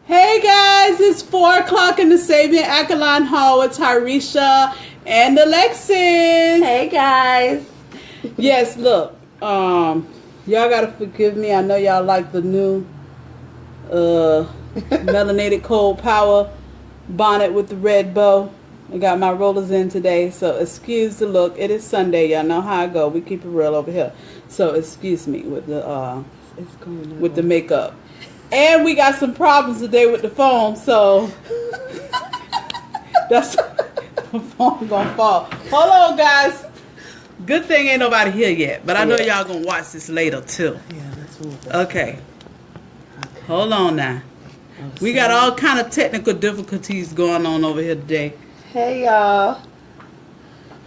Hey guys, it's 4 o'clock in the Sabian Akalon Hall with Tyresha and Alexis. Hey guys. Yes, look, y'all gotta forgive me. I know y'all like the new melanated cold power bonnet with the red bow. I got my rollers in today, so excuse the look. It is Sunday, y'all know how I go. We keep it real over here, so excuse me with the makeup. And we got some problems today with the phone, so that's the phone gonna fall. Hold on, guys. Good thing ain't nobody here yet, but I know y'all gonna watch this later too. Yeah, that's what. Okay. Hold on now. We got all kind of technical difficulties going on over here today. Hey y'all.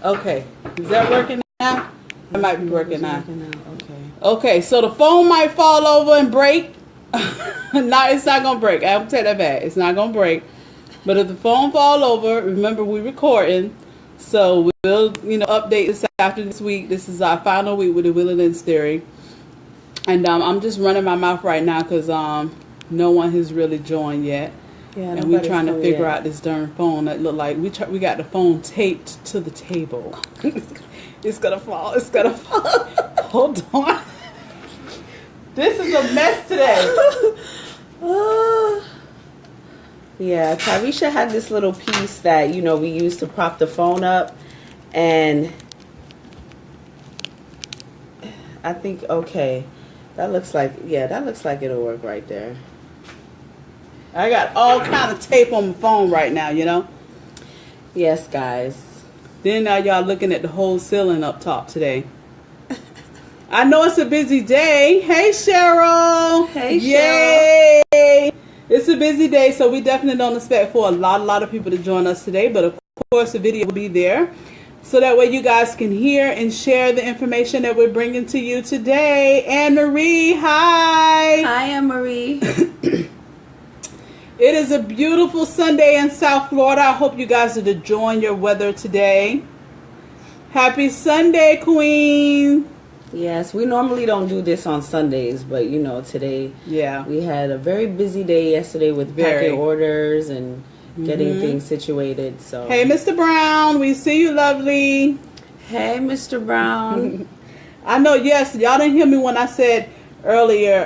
Okay, is that working now? It might be working now. Okay. Okay, so the phone might fall over and break. No, it's not gonna break. I will take that back. It's not gonna break. But if the phone fall over, remember we're recording, so we'll update this after this week. This is our final week with the Melanin theory, and I'm just running my mouth right now because no one has really joined yet. Yeah, and we're trying to figure out this darn phone that look like we got the phone taped to the table. It's gonna fall. It's gonna fall. Hold on. This is a mess today. Yeah, Tyresha had this little piece that we used to prop the phone up, and I think that looks like it'll work right there. I got all kind of tape on my phone right now, Yes, guys. Then now y'all looking at the whole ceiling up top today. I know it's a busy day. Hey, Cheryl. Hey, Cheryl. Yay. It's a busy day, so we definitely don't expect for a lot of people to join us today. But, of course, the video will be there. So that way you guys can hear and share the information that we're bringing to you today. Anne Marie, hi. Hi, Anne Marie. It is a beautiful Sunday in South Florida. I hope you guys are enjoying your weather today. Happy Sunday, Queen. Yes, we normally don't do this on Sundays, but today we had a very busy day yesterday with packing orders and getting things situated. So hey, Mr. Brown, we see you, lovely. Hey, Mr. Brown. I know, yes, y'all didn't hear me when I said earlier,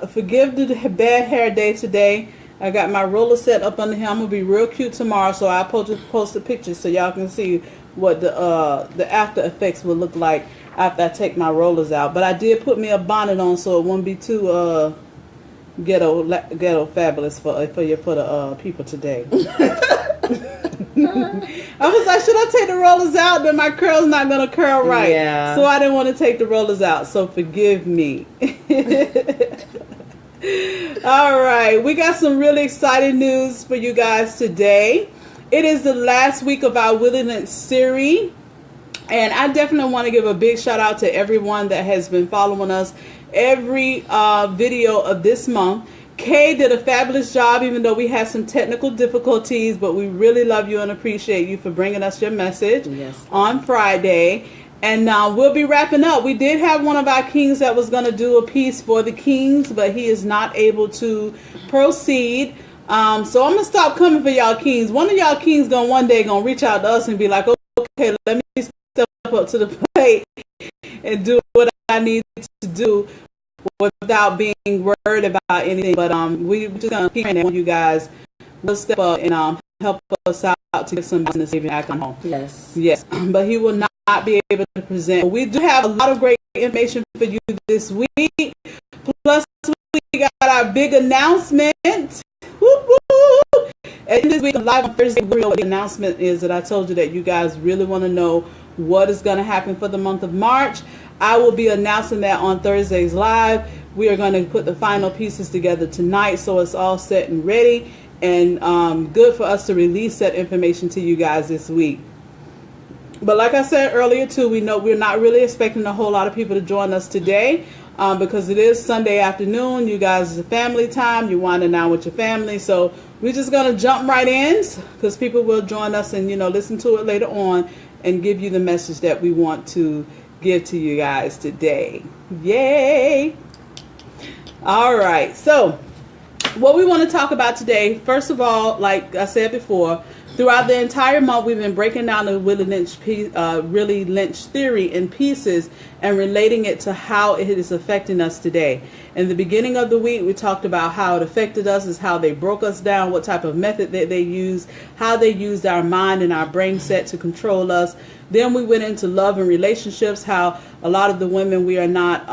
forgive the bad hair day today. I got my roller set up under here. I'm gonna be real cute tomorrow, so I'll post a picture so y'all can see what the after effects will look like after I take my rollers out. But I did put me a bonnet on so it won't be too ghetto fabulous for the people today. I was like, should I take the rollers out? Then my curl's not gonna curl right. Yeah. So I didn't want to take the rollers out. So forgive me. All right, we got some really exciting news for you guys today. It is the last week of our Willingness series, and I definitely want to give a big shout out to everyone that has been following us every video of this month. Kay did a fabulous job, even though we had some technical difficulties, but we really love you and appreciate you for bringing us your message on Friday. And we'll be wrapping up. We did have one of our kings that was going to do a piece for the kings, but he is not able to proceed. So I'm going to stop coming for y'all kings. One of y'all kings one day going to reach out to us and be like, okay, let me step up to the plate and do what I need to do without being worried about anything. But we just going to keep praying you guys will step up and help us out to get some business even act on home. Yes. But he will not be able to present. We do have a lot of great information for you this week. Plus, we got our big announcement. Woo-hoo! And this week, live on Thursday, what the announcement is that I told you that you guys really want to know what is going to happen for the month of March. I will be announcing that on Thursday's live. We are going to put the final pieces together tonight, so it's all set and ready, and good for us to release that information to you guys this week. But like I said earlier too, we know we're not really expecting a whole lot of people to join us today because it is Sunday afternoon. You guys, it's a family time. You're winding down with your family. So we're just going to jump right in because people will join us and, listen to it later on and give you the message that we want to give to you guys today. Yay! All right. So what we want to talk about today, first of all, like I said before, throughout the entire month, we've been breaking down the Willie Lynch theory in pieces and relating it to how it is affecting us today. In the beginning of the week, we talked about how it affected us, is how they broke us down, what type of method that they used, how they used our mind and our brain set to control us. Then we went into love and relationships, how a lot of the women, we are not,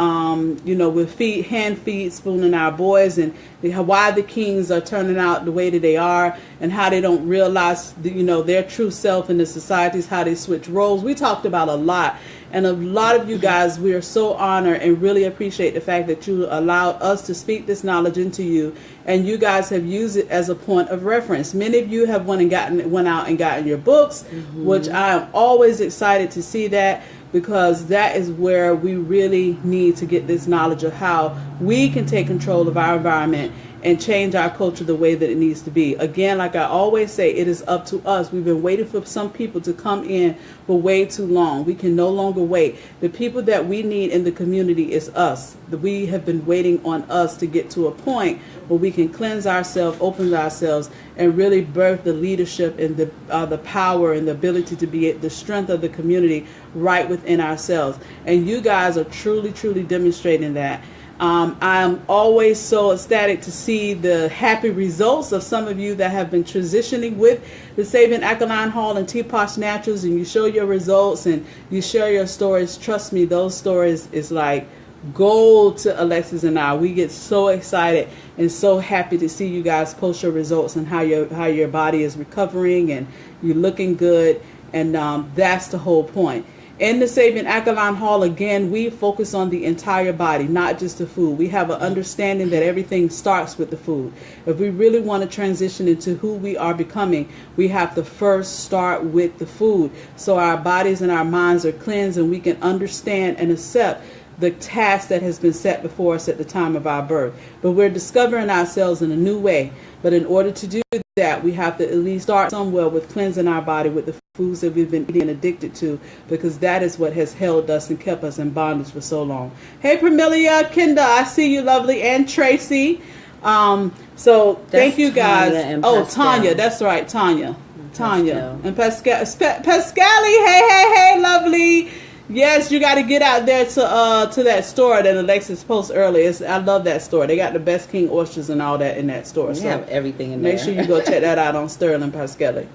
with hand feed, spooning our boys, and why the kings are turning out the way that they are, and how they don't realize, their true self in the societies, how they switch roles. We talked about a lot. And a lot of you guys, we are so honored and really appreciate the fact that you allowed us to speak this knowledge into you. And you guys have used it as a point of reference. Many of you have went out and gotten your books, which I am always excited to see that, because that is where we really need to get this knowledge of how we can take control of our environment and change our culture the way that it needs to be. Again, like I always say, it is up to us. We've been waiting for some people to come in for way too long. We can no longer wait. The people that we need in the community is us. We have been waiting on us to get to a point where we can cleanse ourselves, open ourselves, and really birth the leadership and the power and the ability to be the strength of the community right within ourselves. And you guys are truly, truly demonstrating that. I'm always so ecstatic to see the happy results of some of you that have been transitioning with the Saving Alkaline Hall and Teapot Naturals, and you show your results and you share your stories. Trust me, those stories is like gold to Alexis and I. We get so excited and so happy to see you guys post your results and how your body is recovering and you're looking good, and that's the whole point. In the Saving Alkaline Hall, again, we focus on the entire body, not just the food. We have an understanding that everything starts with the food. If we really want to transition into who we are becoming, we have to first start with the food, so our bodies and our minds are cleansed and we can understand and accept the task that has been set before us at the time of our birth. But we're discovering ourselves in a new way. But in order to do that, we have to at least start somewhere with cleansing our body with the foods that we've been eating and addicted to, because that is what has held us and kept us in bondage for so long. Hey, Permelia, Kinda, I see you, lovely, and Tracy. Thank you guys. Tanya, that's right, Tanya. And Pascali, hey, lovely. Yes, you got to get out there to that store that Alexis posted earlier. I love that store. They got the best king oysters and all that in that store. They have everything in there. Make sure you go check that out on Sterling Pascali.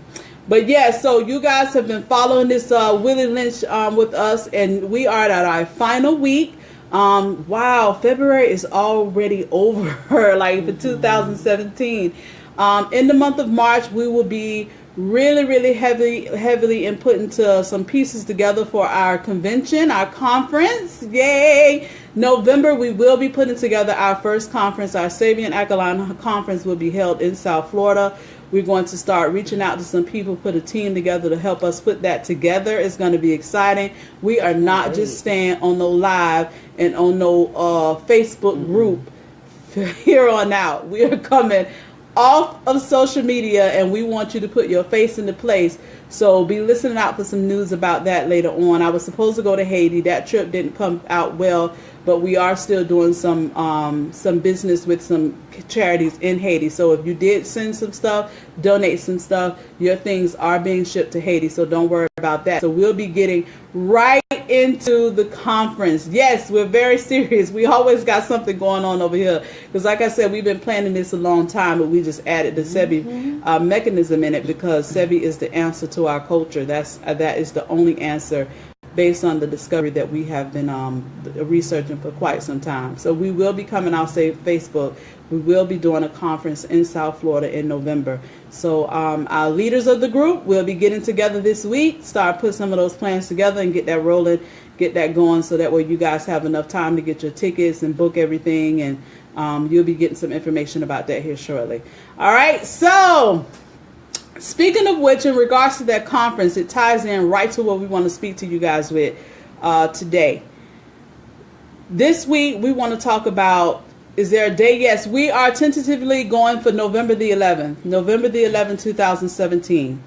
But yeah, so you guys have been following this Willie Lynch with us, and we are at our final week. Wow, February is already over, like for 2017. In the month of March, we will be really heavily input into some pieces together for our convention, our conference. Yay! November, we will be putting together our first conference. Our Saving Alkaline conference will be held in South Florida. We're going to start reaching out to some people, put a team together to help us put that together. It's going to be exciting. We are not just staying on no live and on no Facebook group here on out. We are coming off of social media, and we want you to put your face into place. So be listening out for some news about that later on. I was supposed to go to Haiti. That trip didn't come out well, but we are still doing some business with some charities in Haiti. So if you did send some stuff, donate some stuff, your things are being shipped to Haiti. So don't worry about that. So we'll be getting right into the conference. Yes, we're very serious. We always got something going on over here, because like I said, we've been planning this a long time, but we just added the SEBI mechanism in it, because SEBI is the answer to our culture. That is the only answer, based on the discovery that we have been researching for quite some time. So we will be coming out, say, Facebook. We will be doing a conference in South Florida in November. So our leaders of the group will be getting together this week, start putting some of those plans together and get that rolling, get that going, so that way you guys have enough time to get your tickets and book everything, and you'll be getting some information about that here shortly. All right, so speaking of which, in regards to that conference, it ties in right to what we want to speak to you guys with today. This week, we want to talk about, is there a day? Yes, we are tentatively going for November the 11th. November the 11th, 2017.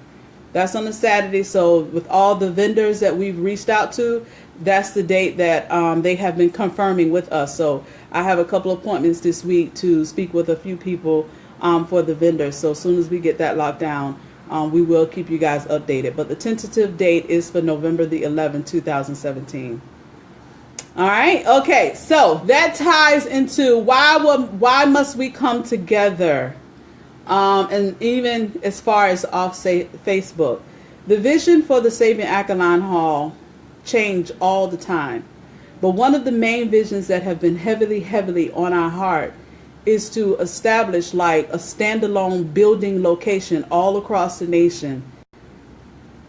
That's on a Saturday. So with all the vendors that we've reached out to, that's the date that they have been confirming with us. So I have a couple of appointments this week to speak with a few people for the vendors. So as soon as we get that locked down, we will keep you guys updated. But the tentative date is for November the 11th, 2017. All right. Okay. So that ties into why must we come together? And even as far as Facebook, the vision for the Saving Alkaline Hall change all the time. But one of the main visions that have been heavily on our heart is to establish like a standalone building location all across the nation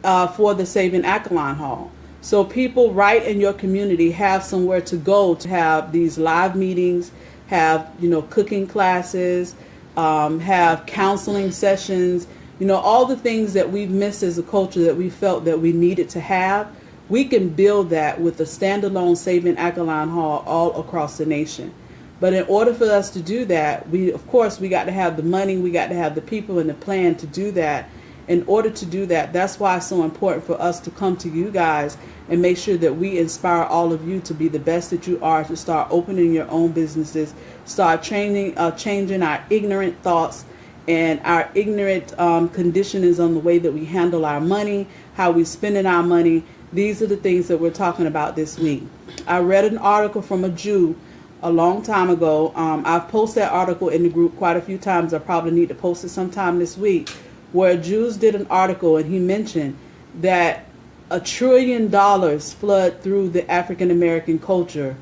for the Saving Alkaline Hall. So people right in your community have somewhere to go to have these live meetings, have, cooking classes, have counseling sessions, all the things that we've missed as a culture that we felt that we needed to have. We can build that with a standalone Saving Alkaline Hall all across the nation. But in order for us to do that, we got to have the money, we got to have the people and the plan to do that. In order to do that, that's why it's so important for us to come to you guys and make sure that we inspire all of you to be the best that you are, to start opening your own businesses, start changing our ignorant thoughts and our ignorant conditionings on the way that we handle our money, how we spending our money. These are the things that we're talking about this week. I read an article from a Jew a long time ago. I've posted that article in the group quite a few times. I probably need to post it sometime this week, where Jews did an article and he mentioned that $1 trillion flood through the African American culture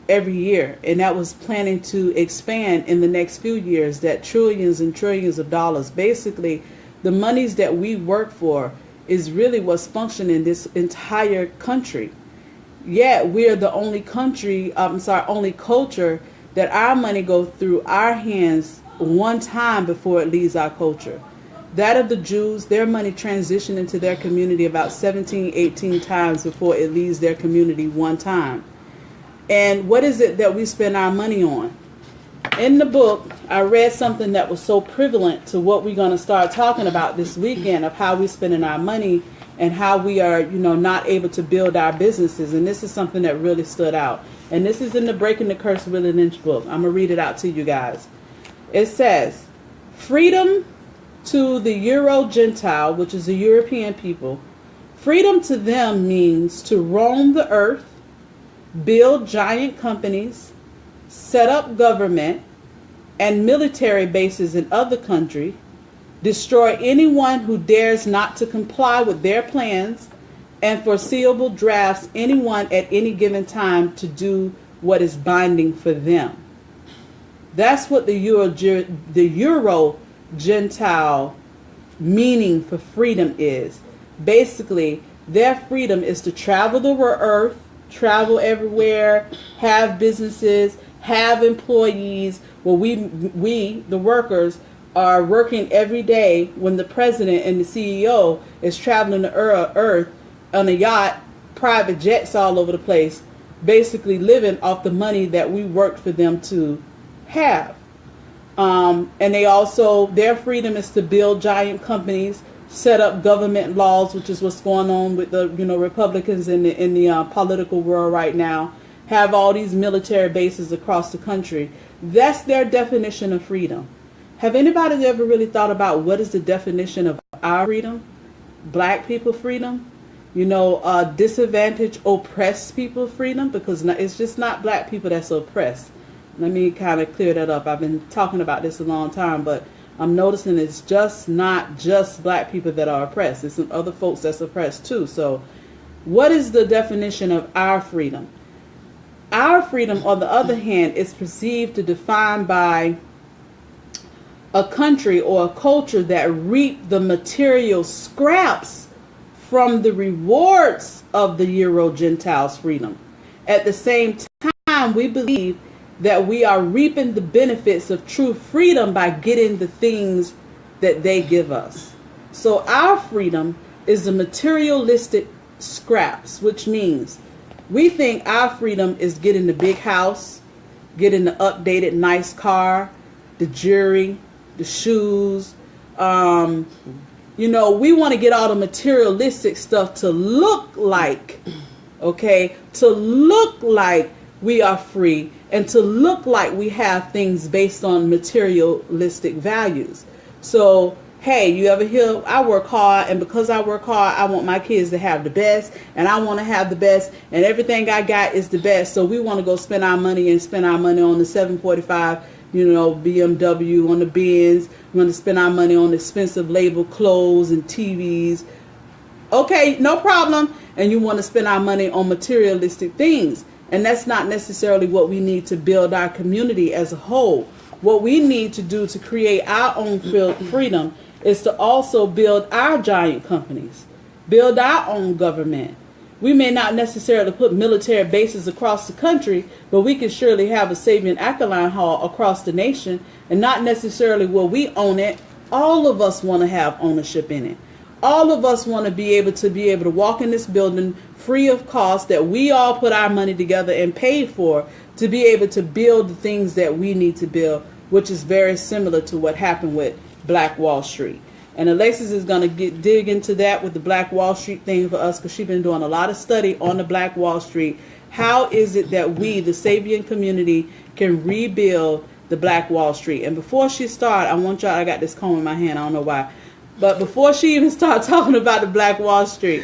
every year, and that was planning to expand in the next few years, that trillions and trillions of dollars. Basically, the monies that we work for is really what's functioning this entire country. Yet we are the only only culture that our money goes through our hands one time before it leaves our culture. That of the Jews, their money transitioned into their community about 17, 18 times before it leaves their community one time. And what is it that we spend our money on? In the book, I read something that was so prevalent to what we're going to start talking about this weekend, of how we're spending our money and how we are, not able to build our businesses. And this is something that really stood out. And this is in the Breaking the Curse Willie Lynch book. I'm going to read it out to you guys. It says, freedom to the Euro-Gentile, which is the European people, freedom to them means to roam the earth, build giant companies, set up government and military bases in other countries, destroy anyone who dares not to comply with their plans, and foreseeable drafts anyone at any given time to do what is binding for them. That's what the Euro-Gentile meaning for freedom is. Basically, their freedom is to travel the earth, travel everywhere, have businesses, have employees. Well, we the workers are working every day when the president and the CEO is traveling the earth on a yacht, private jets all over the place, basically living off the money that we worked for them to have. And they also, their freedom is to build giant companies, set up government laws, which is what's going on with the Republicans in the political world right now, have all these military bases across the country. That's their definition of freedom. Have anybody ever really thought about what is the definition of our freedom? Black people freedom? Disadvantaged, oppressed people freedom? Because it's just not black people that's oppressed. Let me kind of clear that up. I've been talking about this a long time, but I'm noticing it's just not just black people that are oppressed. There's some other folks that's oppressed too. So what is the definition of our freedom? Our freedom, on the other hand, is perceived to define by a country or a culture that reap the material scraps from the rewards of the Euro-Gentiles' freedom. At the same time, we believe that we are reaping the benefits of true freedom by getting the things that they give us. So our freedom is the materialistic scraps, which means we think our freedom is getting the big house, getting the updated nice car, the jewelry, the shoes, You know, we want to get all the materialistic stuff to look like, okay, to look like we are free and to look like we have things based on materialistic values. So, hey, you ever hear, I work hard, and because I work hard, I want my kids to have the best, and I want to have the best, and everything I got is the best. So we want to go spend our money on the 745, you know, BMW, on the Benz. We want to spend our money on expensive label clothes and TVs. Okay, no problem. And you want to spend our money on materialistic things. And that's not necessarily what we need to build our community as a whole. What we need to do to create our own freedom is to also build our giant companies, build our own government. We may not necessarily put military bases across the country, but we can surely have a Sabian Alkaline Hall across the nation, and not necessarily will we own it. All of us want to have ownership in it. All of us want to be able to walk in this building free of cost, that we all put our money together and paid for, to be able to build the things that we need to build, which is very similar to what happened with Black Wall Street. And Alexis is going to dig into that with the Black Wall Street thing for us, because she's been doing a lot of study on the Black Wall Street. How is it that we, the Sabian community, can rebuild the Black Wall Street? And before she starts, I got this comb in my hand, I don't know why. But before she even starts talking about the Black Wall Street,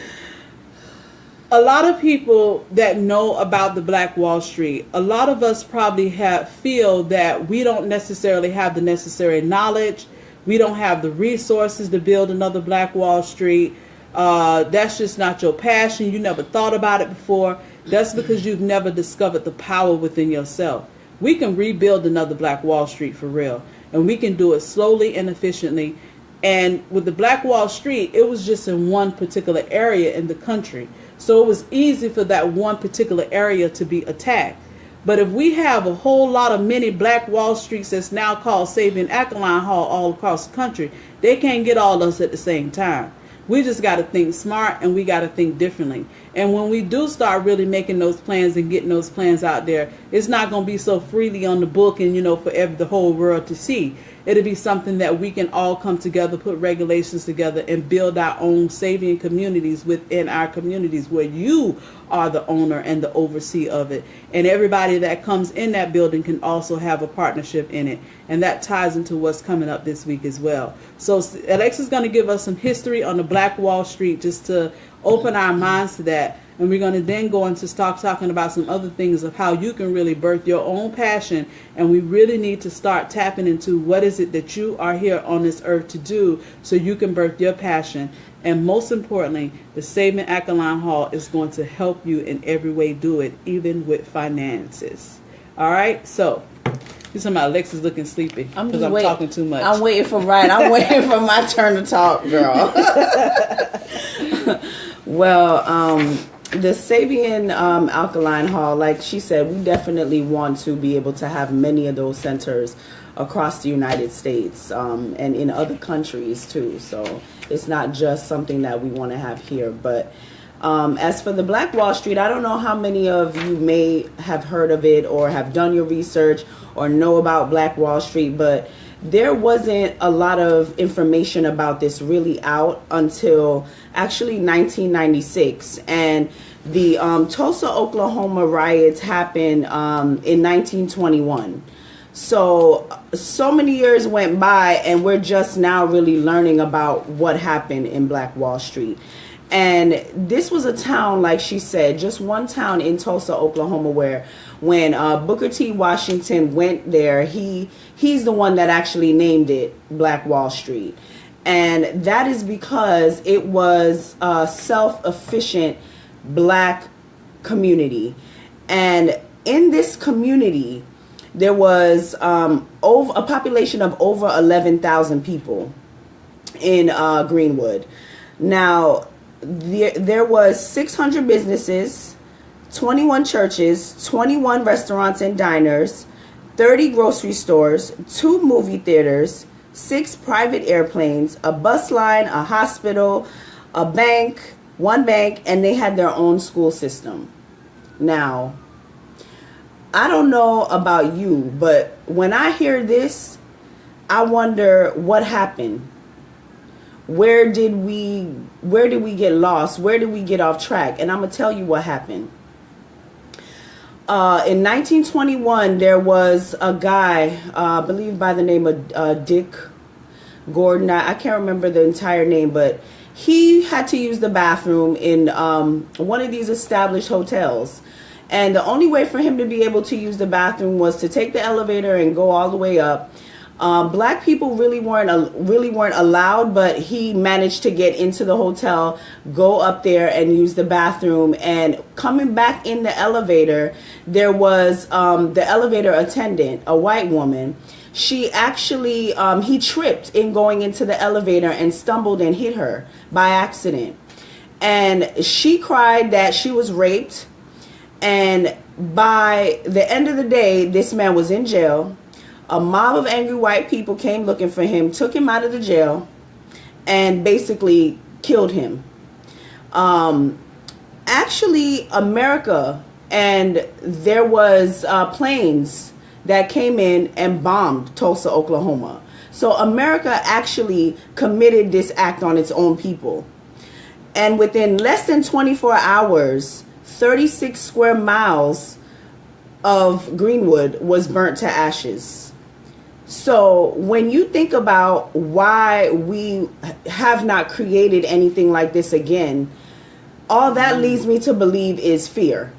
a lot of people that know about the Black Wall Street, a lot of us probably feel that we don't necessarily have the necessary knowledge. We don't have the resources to build another Black Wall Street. That's just not your passion. You never thought about it before. That's because you've never discovered the power within yourself. We can rebuild another Black Wall Street for real. And we can do it slowly and efficiently. And with the Black Wall Street, it was just in one particular area in the country. So it was easy for that one particular area to be attacked. But if we have a whole lot of many Black Wall Streets that's now called Sabian Alkaline Hall all across the country, they can't get all of us at the same time. We just got to think smart, and we got to think differently. And when we do start really making those plans and getting those plans out there, it's not going to be so freely on the book and, you know, for the whole world to see. It'll be something that we can all come together, put regulations together, and build our own Sabian communities within our communities, where you are the owner and the overseer of it. And everybody that comes in that building can also have a partnership in it. And that ties into what's coming up this week as well. So Alexa's going to give us some history on the Black Wall Street, just to open our minds to that. And we're going to then go into start talking about some other things of how you can really birth your own passion. And we really need to start tapping into what is it that you are here on this earth to do, so you can birth your passion. And most importantly, the Sabian Alkaline Hall is going to help you in every way do it, even with finances. All right, so you're talking about Alexis looking sleepy because I'm talking too much. I'm waiting for I'm waiting for my turn to talk, girl. Well, the Sabian Alkaline Hall, like she said, we definitely want to be able to have many of those centers across the United States, and in other countries too. So it's not just something that we want to have here. But as for the Black Wall Street, I don't know how many of you may have heard of it or have done your research or know about Black Wall Street, but there wasn't a lot of information about this really out until actually 1996. And the Tulsa, Oklahoma riots happened in 1921. So many years went by, and we're just now really learning about what happened in Black Wall Street. And this was a town, like she said, just one town in Tulsa, Oklahoma, where when Booker T. Washington went there, he's the one that actually named it Black Wall Street. And that is because it was a self-efficient Black community. And in this community, there was a population of over 11,000 people in Greenwood. Now, there was 600 businesses, 21 churches, 21 restaurants and diners, 30 grocery stores, 2 movie theaters, 6 private airplanes, a bus line, a hospital, a bank, 1 bank, and they had their own school system. Now, I don't know about you, but when I hear this, I wonder what happened. where did we get lost? Where did we get off track? And I'm going to tell you what happened. In 1921, there was a guy, I believe by the name of Dick Gordon. I can't remember the entire name, but he had to use the bathroom in one of these established hotels. And the only way for him to be able to use the bathroom was to take the elevator and go all the way up. Black people really weren't allowed, but he managed to get into the hotel, go up there and use the bathroom. And coming back in the elevator, there was the elevator attendant, a white woman. She actually, he tripped in going into the elevator and stumbled and hit her by accident. And she cried that she was raped. And by the end of the day, this man was in jail. A mob of angry white people came looking for him, took him out of the jail, and basically killed him. Actually, America, and there was planes that came in and bombed Tulsa, Oklahoma. So America actually committed this act on its own people. And within less than 24 hours, 36 square miles of Greenwood was burnt to ashes. So when you think about why we have not created anything like this again, all that leads me to believe is fear.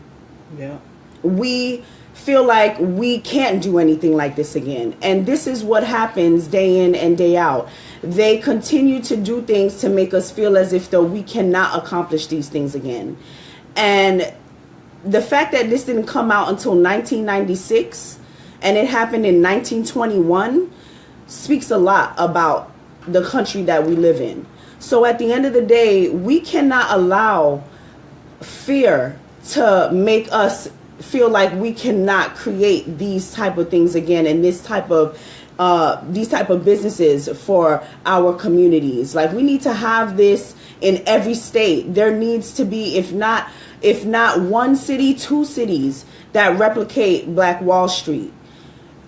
Yeah. We feel like we can't do anything like this again. And this is what happens day in and day out. They continue to do things to make us feel as if though we cannot accomplish these things again. And the fact that this didn't come out until 1996 and it happened in 1921 speaks a lot about the country that we live in. So at the end of the day, we cannot allow fear to make us feel like we cannot create these type of things again and these type of businesses for our communities. Like, we need to have this in every state. There needs to be, if not one city, 2 cities that replicate Black Wall Street.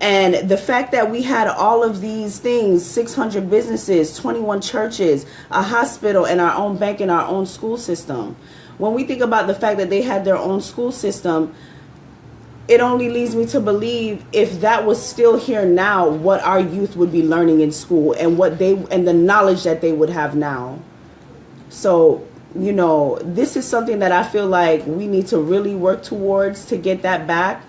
And the fact that we had all of these things, 600 businesses, 21 churches, a hospital, and our own bank and our own school system. When we think about the fact that they had their own school system, it only leads me to believe if that was still here now, what our youth would be learning in school and and the knowledge that they would have now. So, you know, this is something that I feel like we need to really work towards to get that back.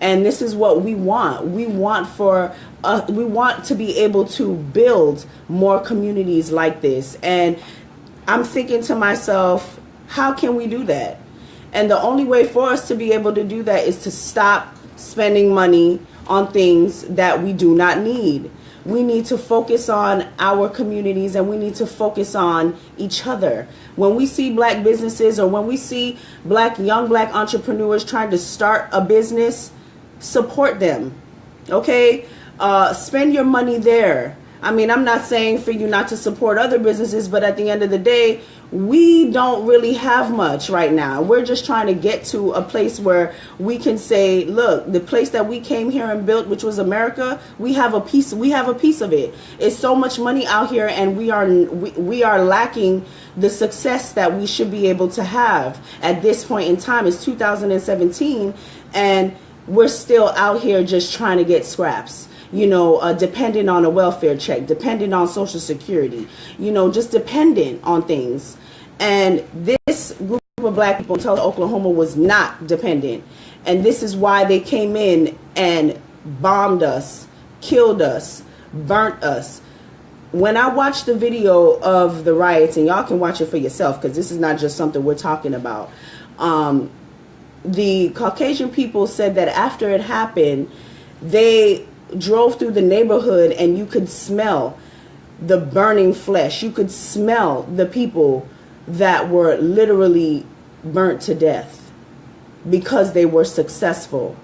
And this is what we want. We want to be able to build more communities like this. And I'm thinking to myself, how can we do that? And the only way for us to be able to do that is to stop spending money on things that we do not need. We need to focus on our communities and we need to focus on each other. When we see Black businesses or when we see young black entrepreneurs trying to start a business, support them. Okay? Spend your money there. I mean, I'm not saying for you not to support other businesses, but at the end of the day, we don't really have much right now. We're just trying to get to a place where we can say, look, the place that we came here and built, which was America, we have a piece of it. It's so much money out here, and we are lacking the success that we should be able to have at this point in time. It's 2017, and we're still out here just trying to get scraps. You know, dependent on a welfare check, dependent on Social Security, you know, just dependent on things. And this group of Black people in Tulsa, Oklahoma was not dependent. And this is why they came in and bombed us, killed us, burnt us. When I watched the video of the riots, and y'all can watch it for yourself because this is not just something we're talking about. The Caucasian people said that after it happened, they drove through the neighborhood and you could smell the burning flesh. You could smell the people that were literally burnt to death because they were successful.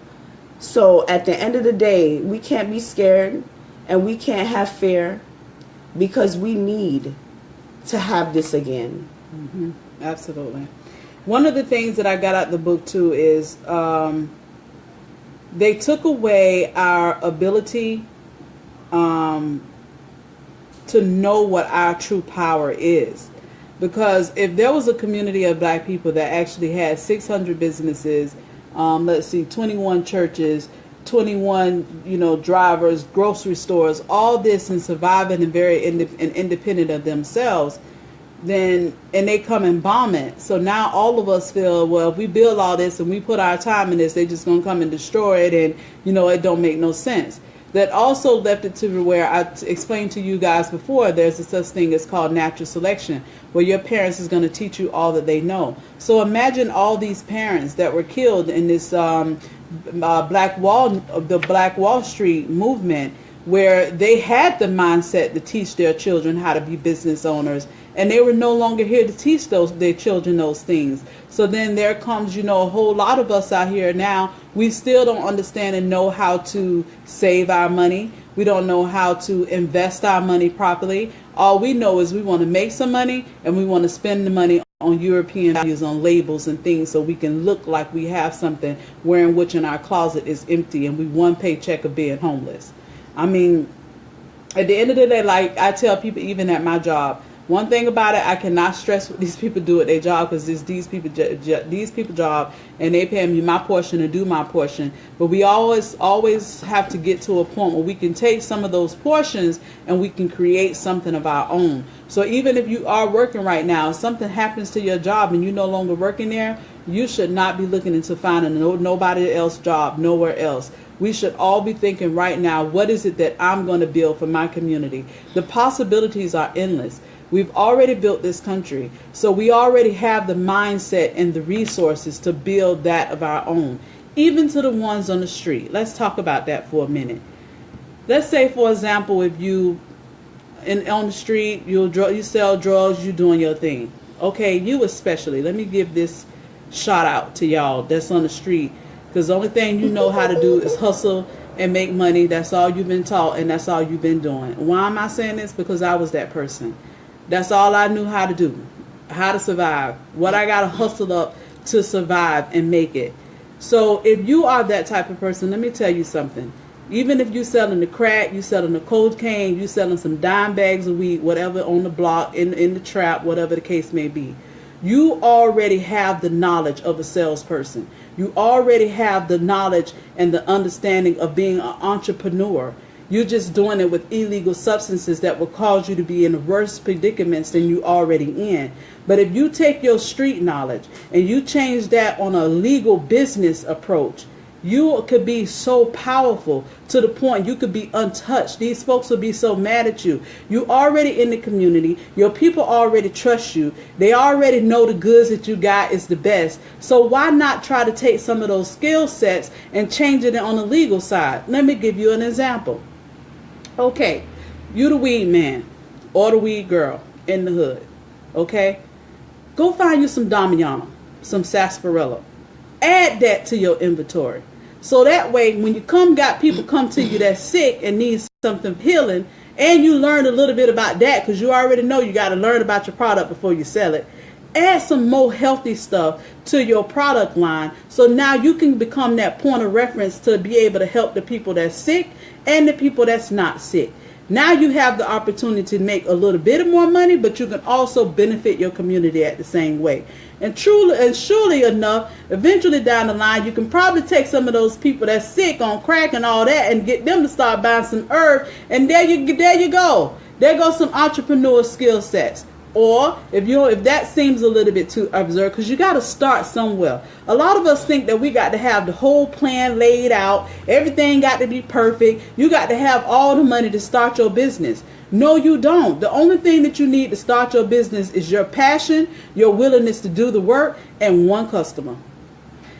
So at the end of the day, we can't be scared and we can't have fear because we need to have this again. Mm-hmm. Absolutely. One of the things that I got out the book too is they took away our ability to to know what our true power is. Because if there was a community of black people that actually had 600 businesses, 21 churches, 21, drivers, grocery stores, all this, and surviving and very independent of themselves, then, and they come and bomb it. So now all of us feel, well, if we build all this and we put our time in this, they just going to come and destroy it, and, it don't make no sense. That also left it to where I explained to you guys before, there's a such thing as called natural selection, where your parents is going to teach you all that they know. So imagine all these parents that were killed in this Black Wall Street movement, where they had the mindset to teach their children how to be business owners, and they were no longer here to teach their children those things. So then there comes, a whole lot of us out here now, we still don't understand and know how to save our money. We don't know how to invest our money properly. All we know is we want to make some money, and we want to spend the money on European values, on labels and things, so we can look like we have something, wherein which in our closet is empty, and we one paycheck of being homeless. I mean, at the end of the day, like I tell people, even at my job, one thing about it, I cannot stress what these people do at their job, because it's these people job, and they pay me my portion to do my portion. But we always have to get to a point where we can take some of those portions and we can create something of our own. So even if you are working right now, if something happens to your job and you're no longer working there, you should not be looking into finding nobody else job nowhere else. We should all be thinking right now, what is it that I'm going to build for my community? The possibilities are endless. We've already built this country, so we already have the mindset and the resources to build that of our own, even to the ones on the street. Let's talk about that for a minute. Let's say, for example, if you on the street, you sell drugs, you're doing your thing. Okay, you especially. Let me give this shout out to y'all that's on the street, because the only thing you know how to do is hustle and make money. That's all you've been taught, and that's all you've been doing. Why am I saying this? Because I was that person. That's all I knew how to do, how to survive, what I got to hustle up to survive and make it. So if you are that type of person, let me tell you something. Even if you're selling the crack, you're selling the cocaine, you're selling some dime bags of weed, whatever on the block, in the trap, whatever the case may be, you already have the knowledge of a salesperson. You already have the knowledge and the understanding of being an entrepreneur. You're just doing it with illegal substances that will cause you to be in worse predicaments than you already in. But if you take your street knowledge and you change that on a legal business approach, you could be so powerful to the point you could be untouched. These folks will be so mad at you. You already in the community. Your people already trust you. They already know the goods that you got is the best. So why not try to take some of those skill sets and change it on the legal side? Let me give you an example. Okay, you the weed man or the weed girl in the hood. Okay, go find you some Damiano, some sarsaparilla. Add that to your inventory. So that way, when you got people come to you that's sick and needs something healing, and you learn a little bit about that, because you already know you got to learn about your product before you sell it. Add some more healthy stuff to your product line, so now you can become that point of reference to be able to help the people that's sick and the people that's not sick. Now you have the opportunity to make a little bit more money, but you can also benefit your community at the same way. And truly and surely enough, eventually down the line, you can probably take some of those people that's sick on crack and all that and get them to start buying some herb. And there you go. There goes some entrepreneur skill sets. Or if that seems a little bit too absurd, because you got to start somewhere. A lot of us think that we got to have the whole plan laid out. Everything got to be perfect. You got to have all the money to start your business. No, you don't. The only thing that you need to start your business is your passion, your willingness to do the work, and one customer.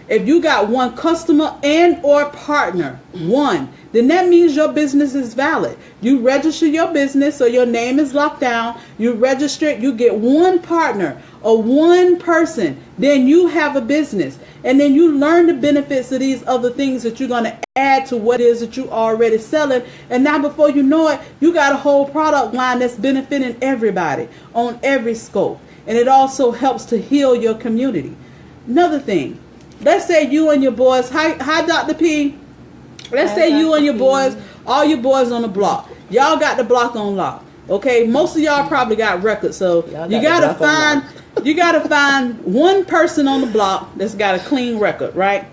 If you got one customer and or partner, one, then that means your business is valid. You register your business, so your name is locked down. You register it, you get one partner or one person, then you have a business. And then you learn the benefits of these other things that you're going to add to what it is that you already selling. And now before you know it, you got a whole product line that's benefiting everybody on every scope. And it also helps to heal your community. Another thing, let's say you and your boys, hi Dr. P. Let's say you and your boys, all your boys on the block. Y'all got the block on lock. Okay, most of y'all probably got records, so Y'all you got gotta the you gotta find one person on the block that's got a clean record, right?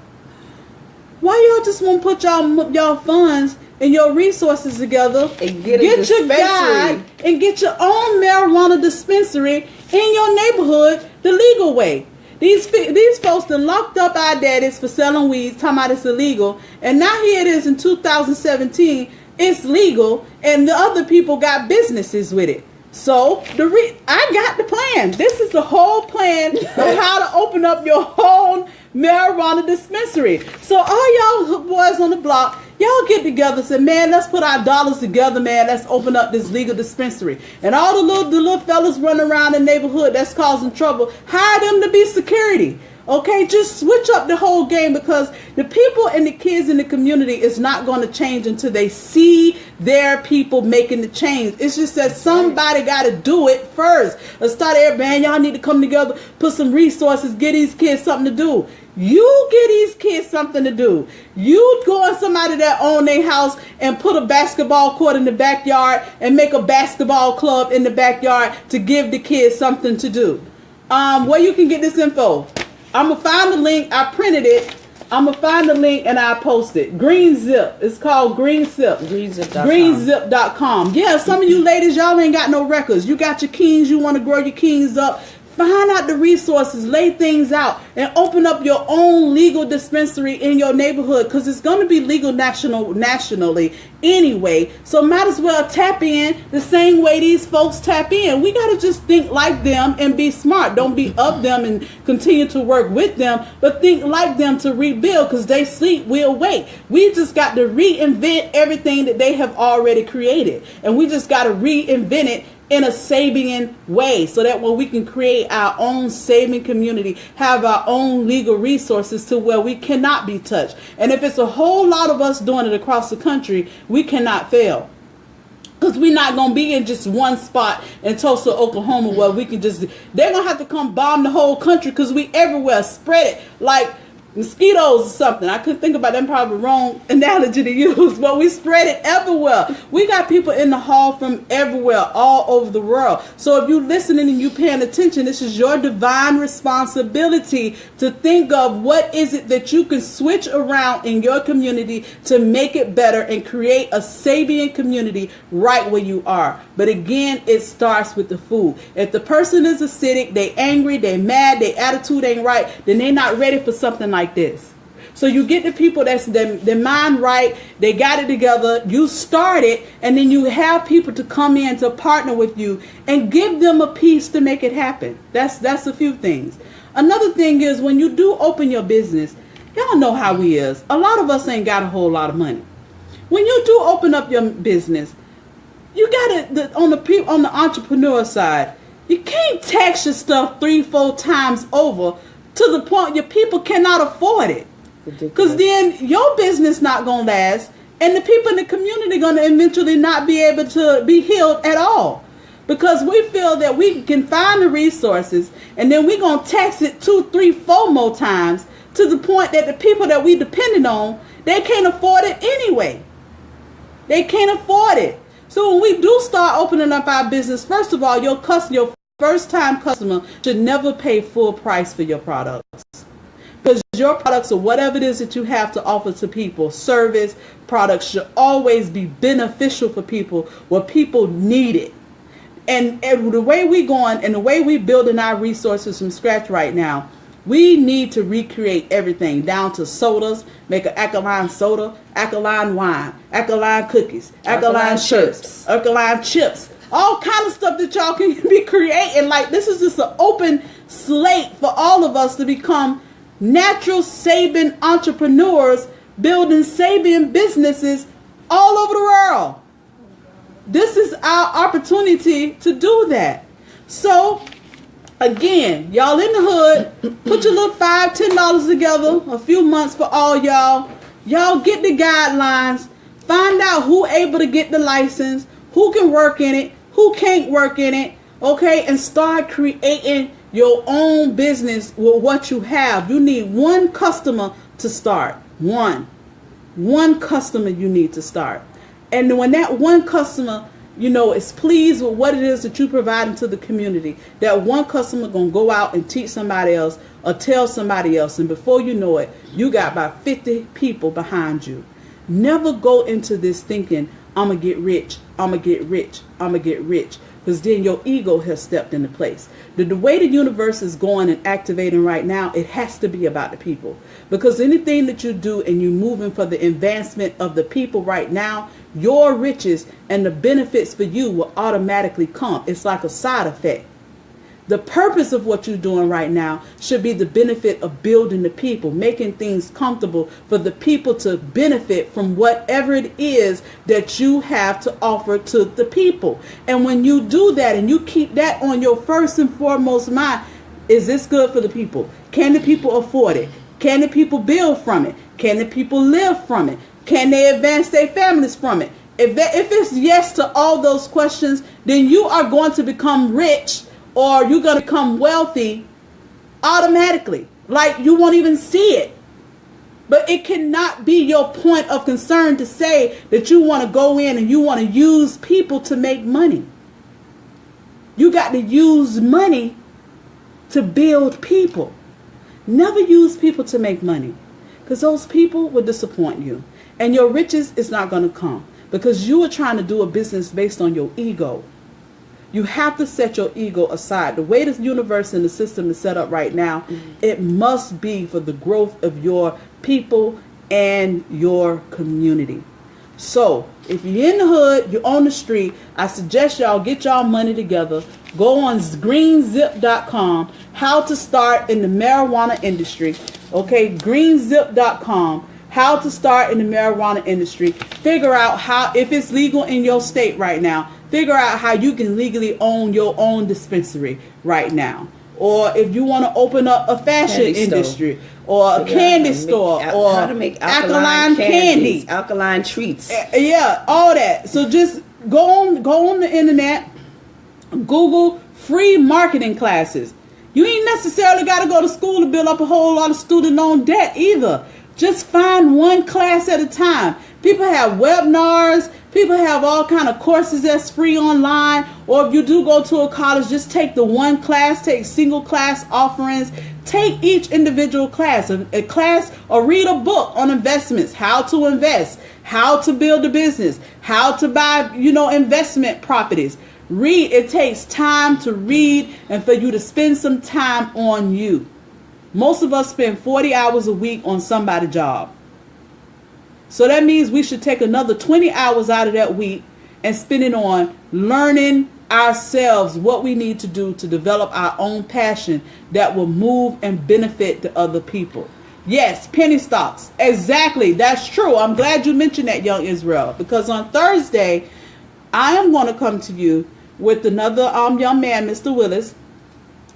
Why y'all just won't put y'all funds and your resources together And get your guide and get your own marijuana dispensary in your neighborhood the legal way? These folks done locked up our daddies for selling weed, talking about it's illegal, and now here it is in 2017, it's legal, and the other people got businesses with it. So I got the plan. This is the whole plan of how to open up your own marijuana dispensary. So all y'all boys on the block, y'all get together and say, man, let's put our dollars together, man. Let's open up this legal dispensary. And all the little fellas running around the neighborhood that's causing trouble, hire them to be security. Okay, just switch up the whole game, because the people and the kids in the community is not going to change until they see their people making the change. It's just that somebody got to do it first. Let's start there, man. Y'all need to come together, put some resources, get these kids something to do. You get these kids something to do. You go on somebody that own their house and put a basketball court in the backyard and make a basketball club in the backyard to give the kids something to do. Where you can get this info? I'm going to find the link. I printed it. I'm going to find the link and I'll post it. Green Zip. It's called Green Zip. Greenzip.com. Yeah, some of you ladies, y'all ain't got no records. You got your kings. You want to grow your kings up. Find out the resources, lay things out, and open up your own legal dispensary in your neighborhood, because it's going to be legal nationally anyway. So might as well tap in the same way these folks tap in. We got to just think like them and be smart. Don't be of them and continue to work with them, but think like them to rebuild, because they sleep, we awake. We just got to reinvent everything that they have already created, and we just got to reinvent it in a Sabian way, so that when we can create our own Sabian community, have our own legal resources to where we cannot be touched. And if it's a whole lot of us doing it across the country, we cannot fail. Because we're not going to be in just one spot in Tulsa, Oklahoma, where we can just, they're going to have to come bomb the whole country, because we everywhere, spread it like mosquitoes or something. I couldn't think about that, probably wrong analogy to use, but we spread it everywhere. We got people in the hall from everywhere, all over the world. So if you're listening and you paying attention, this is your divine responsibility to think of what is it that you can switch around in your community to make it better and create a Sabian community right where you are. But again, it starts with the food. If the person is acidic, they angry, they mad, their attitude ain't right, then they're not ready for something like this. So you get the people that's their mind right, they got it together, you start it, and then you have people to come in to partner with you and give them a piece to make it happen. That's a few things. Another thing is, when you do open your business, y'all know how we is. A lot of us ain't got a whole lot of money. When you do open up your business, you got it on the entrepreneur side. You can't tax your stuff 3-4 times over, to the point your people cannot afford it. Because then your business not going to last, and the people in the community going to eventually not be able to be healed at all. Because we feel that we can find the resources, and then we're going to tax it 2, 3, 4 more times, to the point that the people that we depended on, they can't afford it anyway. They can't afford it. So when we do start opening up our business, first of all, your first-time customer should never pay full price for your products, because your products, or whatever it is that you have to offer to people, service products, should always be beneficial for people where people need it. And the way we going and the way we building our resources from scratch right now, we need to recreate everything down to sodas, make an alkaline soda, alkaline wine, alkaline cookies, alkaline shirts, alkaline chips. All kind of stuff that y'all can be creating. Like, this is just an open slate for all of us to become natural Sabian entrepreneurs, building Sabian businesses all over the world. This is our opportunity to do that. So, again, y'all in the hood, put your little $5, $10 together, a few months for all y'all. Y'all get the guidelines, find out who able to get the license, who can work in it, who can't work in it, okay, and start creating your own business with what you have. You need one customer to start. One customer you need to start. And when that one customer is pleased with what it is that you provide into the community, that one customer going to go out and teach somebody else or tell somebody else, and before you know it, you got about 50 people behind you. Never go into this thinking, I'm going to get rich, I'm going to get rich, I'm going to get rich, because then your ego has stepped into place. The way the universe is going and activating right now, it has to be about the people. Because anything that you do and you're moving for the advancement of the people right now, your riches and the benefits for you will automatically come. It's like a side effect. The purpose of what you're doing right now should be the benefit of building the people, making things comfortable for the people to benefit from whatever it is that you have to offer to the people. And when you do that and you keep that on your first and foremost mind, is this good for the people? Can the people afford it? Can the people build from it? Can the people live from it? Can they advance their families from it? If it's yes to all those questions, then you are going to become rich, or you're going to become wealthy automatically. Like you won't even see it. But it cannot be your point of concern to say that you want to go in and you want to use people to make money. You got to use money to build people. Never use people to make money, because those people will disappoint you. And your riches is not going to come because you are trying to do a business based on your ego. You have to set your ego aside. The way this universe and the system is set up right now, it must be for the growth of your people and your community. So if you're in the hood, you're on the street, I suggest y'all get y'all money together. Go on greenzip.com, how to start in the marijuana industry. Okay, greenzip.com, how to start in the marijuana industry. Figure out how, if it's legal in your state right now, figure out how you can legally own your own dispensary right now. Or if you want to open up a fashion industry or a candy store or how to make alkaline candy, alkaline treats. Yeah, all that. So just go on the internet, Google free marketing classes. You ain't necessarily got to go to school to build up a whole lot of student loan debt either. Just find one class at a time. People have webinars. People have all kind of courses that's free online. Or if you do go to a college, just take the one class, take single class offerings. Take each individual class, a class, or read a book on investments, how to invest, how to build a business, how to buy, investment properties. Read. It takes time to read and for you to spend some time on you. Most of us spend 40 hours a week on somebody's job. So that means we should take another 20 hours out of that week and spend it on learning ourselves what we need to do to develop our own passion that will move and benefit the other people. Yes, penny stocks. Exactly. That's true. I'm glad you mentioned that, Young Israel, because on Thursday, I am going to come to you with another young man, Mr. Willis.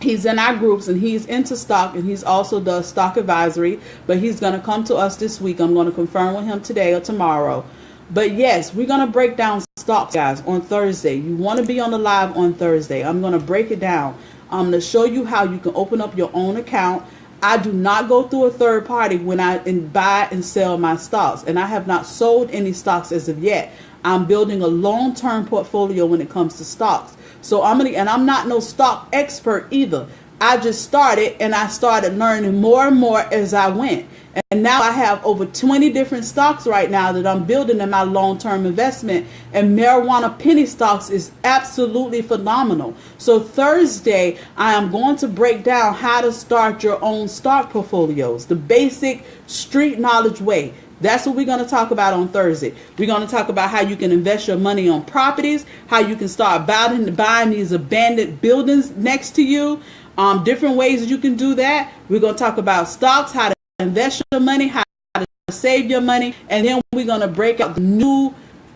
He's in our groups and he's into stock, and he's also does stock advisory, but he's going to come to us this week. I'm going to confirm with him today or tomorrow. But yes, we're going to break down stocks, guys, on Thursday. You want to be on the live on Thursday. I'm going to break it down. I'm going to show you how you can open up your own account. I do not go through a third party when I buy and sell my stocks, and I have not sold any stocks as of yet. I'm building a long-term portfolio when it comes to stocks. So I'm not no stock expert either. I just started, and I started learning more and more as I went. And now I have over 20 different stocks right now that I'm building in my long-term investment. And marijuana penny stocks is absolutely phenomenal. So Thursday, I am going to break down how to start your own stock portfolios, the basic street knowledge way. That's what we're going to talk about on Thursday. We're going to talk about how you can invest your money on properties, how you can start buying these abandoned buildings next to you, different ways that you can do that. We're going to talk about stocks, how to invest your money, how to save your money, and then we're going to break out the new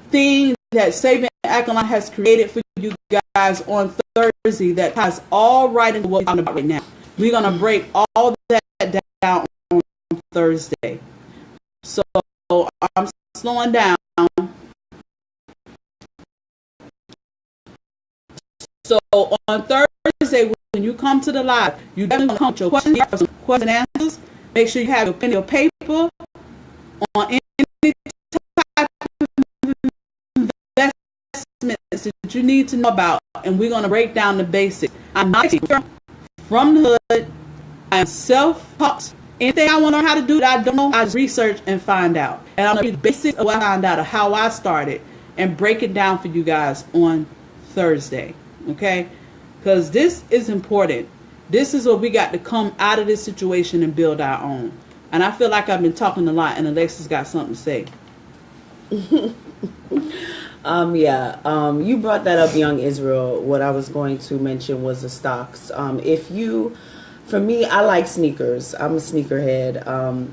thing that Saving Alkaline has created for you guys on Thursday that ties all right into what we're talking about right now. We're going to break all that down on Thursday. So I'm slowing down. So on Thursday, when you come to the live, you definitely come with your questions and answers. Make sure you have your pen and paper on any type of investment that you need to know about, and we're going to break down the basics. I'm not from the hood. I am self-taught. Anything I want to learn how to do that I don't know, I just research and find out. And I'm going to read the basics of what I found out, of how I started, and break it down for you guys on Thursday. Okay? Because this is important. This is what we got to come out of this situation and build our own. And I feel like I've been talking a lot, and Alexis got something to say. You brought that up, Young Israel. What I was going to mention was the stocks. For me, I like sneakers. I'm a sneakerhead.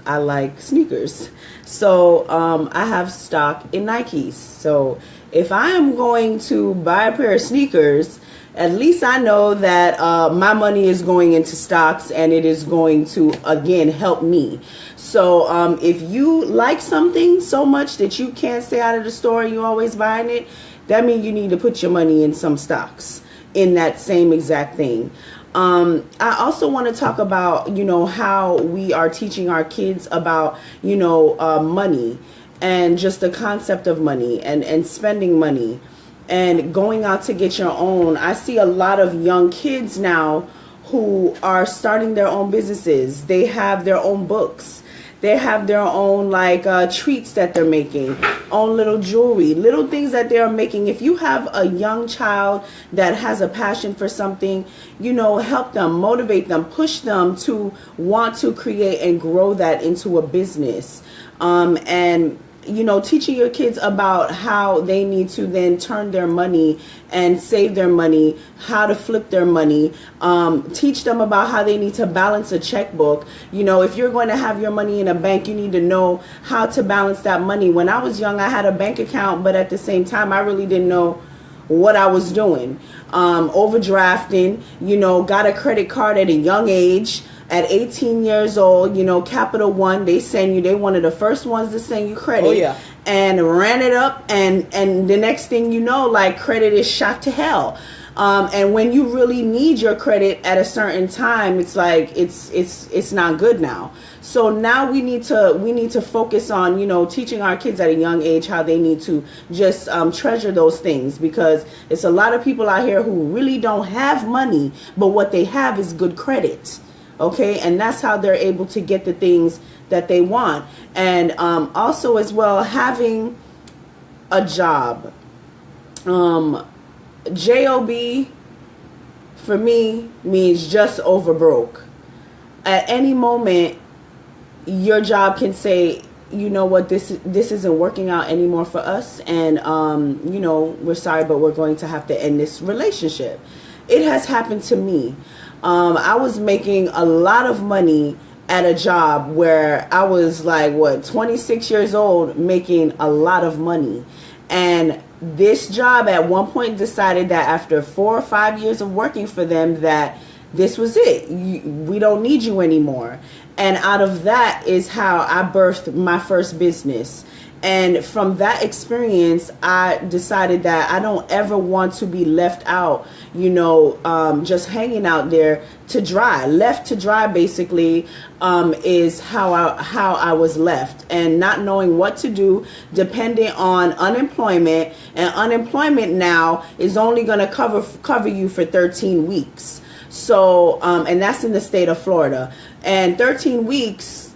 I like sneakers. So I have stock in Nikes. So if I am going to buy a pair of sneakers, at least I know that my money is going into stocks, and it is going to, again, help me. So if you like something so much that you can't stay out of the store and you're always buying it, that means you need to put your money in some stocks in that same exact thing. I also want to talk about, how we are teaching our kids about, money, and just the concept of money, and spending money and going out to get your own. I see a lot of young kids now who are starting their own businesses. They have their own books. They have their own treats that they're making, own little jewelry, little things that they're making. If you have a young child that has a passion for something, help them, motivate them, push them to want to create and grow that into a business. Teaching your kids about how they need to then turn their money and save their money, how to flip their money, teach them about how they need to balance a checkbook. If you're going to have your money in a bank, you need to know how to balance that money. When I was young, I had a bank account, but at the same time, I really didn't know what I was doing. Overdrafting, got a credit card at a young age. At 18 years old, Capital One, they one of the first ones to send you credit. Oh, yeah. And ran it up, and the next thing you know, credit is shot to hell. And when you really need your credit at a certain time, it's it's not good now. So now we need to focus on, teaching our kids at a young age how they need to just treasure those things, because it's a lot of people out here who really don't have money, but what they have is good credit. Okay, and that's how they're able to get the things that they want. And also as well, having a job. Job for me means just over broke. At any moment, your job can say, you know what, this isn't working out anymore for us, and we're sorry, but we're going to have to end this relationship. It has happened to me. I was making a lot of money at a job where I was 26 years old, making a lot of money. And this job at one point decided that after 4 or 5 years of working for them, that this was it. We don't need you anymore. And out of that is how I birthed my first business. And from that experience, I decided that I don't ever want to be left out, just hanging out there to dry. Left to dry, basically, is how I was left, and not knowing what to do, dependent on unemployment. And unemployment now is only going to cover you for 13 weeks. So, and that's in the state of Florida. And 13 weeks,